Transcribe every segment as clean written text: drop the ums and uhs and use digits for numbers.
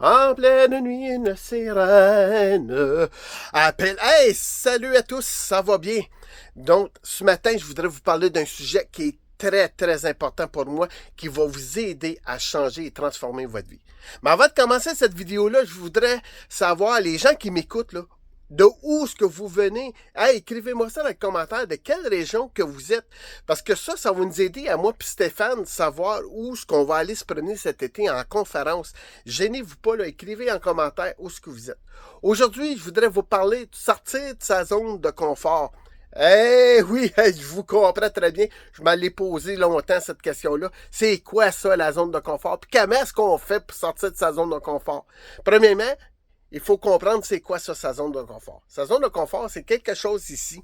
En pleine nuit, une sirène appelle. Hey, salut à tous, ça va bien? Donc, ce matin, je voudrais vous parler d'un sujet qui est très, très important pour moi, qui va vous aider à changer et transformer votre vie. Mais avant de commencer cette vidéo-là, je voudrais savoir, les gens qui m'écoutent, là, de où est-ce que vous venez? Hey, écrivez-moi ça dans les commentaires, de quelle région que vous êtes. Parce que ça va nous aider, à moi et Stéphane, savoir où est-ce qu'on va aller se promener cet été en conférence. Gênez-vous pas, là, écrivez en commentaire où est-ce que vous êtes. Aujourd'hui, je voudrais vous parler de sortir de sa zone de confort. Eh oui, je vous comprends très bien. Je m'en l'ai posé longtemps, cette question-là. C'est quoi ça, la zone de confort? Puis comment est-ce qu'on fait pour sortir de sa zone de confort? Premièrement, il faut comprendre c'est quoi ça, sa zone de confort. Sa zone de confort, c'est quelque chose ici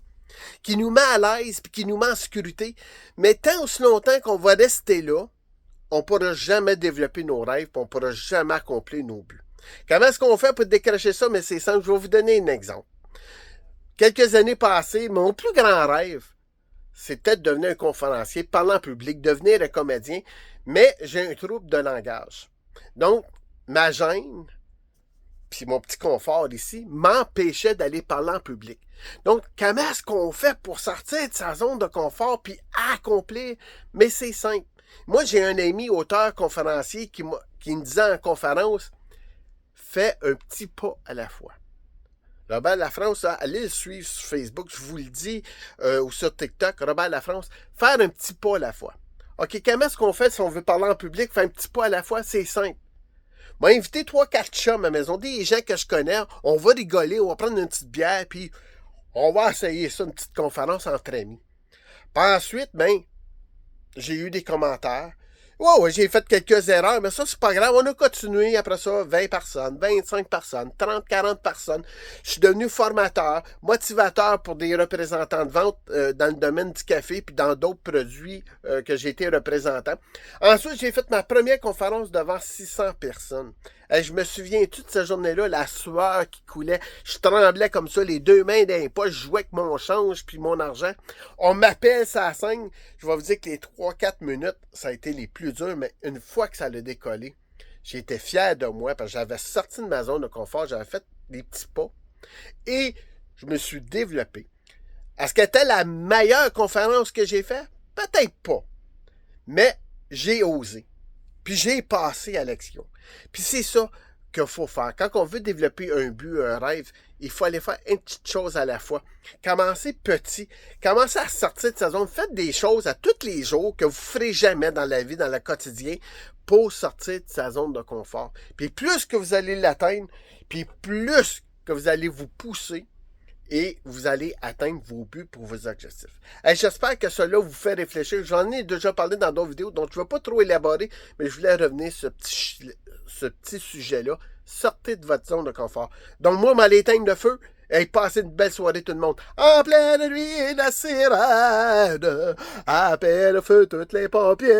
qui nous met à l'aise puis qui nous met en sécurité. Mais tant aussi longtemps qu'on va rester là, on ne pourra jamais développer nos rêves puis on ne pourra jamais accomplir nos buts. Comment est-ce qu'on fait pour décrocher ça? Mais c'est simple, je vais vous donner un exemple. Quelques années passées, mon plus grand rêve, c'était de devenir un conférencier, parler en public, devenir un comédien, mais j'ai un trouble de langage. Donc, ma gêne, puis mon petit confort ici, m'empêchait d'aller parler en public. Donc, comment est-ce qu'on fait pour sortir de sa zone de confort puis accomplir? Mais c'est simple. Moi, j'ai un ami auteur conférencier qui me disait en conférence, fais un petit pas à la fois. Robert Lafrance, allez le suivre sur Facebook, je vous le dis, ou sur TikTok, Robert Lafrance, faire un petit pas à la fois. OK, comment est-ce qu'on fait si on veut parler en public, faire un petit pas à la fois? C'est simple. M'a invité 3-4 chums à ma maison, des gens que je connais, on va rigoler, on va prendre une petite bière, puis on va essayer ça, une petite conférence entre amis. Puis ensuite, j'ai eu des commentaires. Ouais, j'ai fait quelques erreurs, mais ça, c'est pas grave. On a continué après ça, 20 personnes, 25 personnes, 30, 40 personnes. Je suis devenu formateur, motivateur pour des représentants de vente dans le domaine du café puis dans d'autres produits que j'ai été représentant. Ensuite, j'ai fait ma première conférence devant 600 personnes. Et je me souviens toute cette journée-là, la sueur qui coulait. Je tremblais comme ça, les deux mains dans les poches, je jouais avec mon change puis mon argent. On m'appelle ça scène. Je vais vous dire que les 3-4 minutes, ça a été les plus durs, mais une fois que ça a décollé, j'étais fier de moi parce que j'avais sorti de ma zone de confort, j'avais fait des petits pas et je me suis développé. Est-ce que c'était la meilleure conférence que j'ai faite? Peut-être pas. Mais j'ai osé. Puis j'ai passé à l'action. Puis c'est ça qu'il faut faire. Quand on veut développer un but, un rêve, il faut aller faire une petite chose à la fois. Commencez petit. Commencez à sortir de sa zone. Faites des choses à tous les jours que vous ne ferez jamais dans la vie, dans le quotidien, pour sortir de sa zone de confort. Puis plus que vous allez l'atteindre, puis plus que vous allez vous pousser, et vous allez atteindre vos buts pour vos objectifs. Et j'espère que cela vous fait réfléchir. J'en ai déjà parlé dans d'autres vidéos, donc je ne vais pas trop élaborer, mais je voulais revenir sur ce petit sujet-là. Sortez de votre zone de confort. Donc moi, m'allez éteindre le feu et passez une belle soirée tout le monde. En pleine nuit, la sirène appelle le feu toutes les pompiers.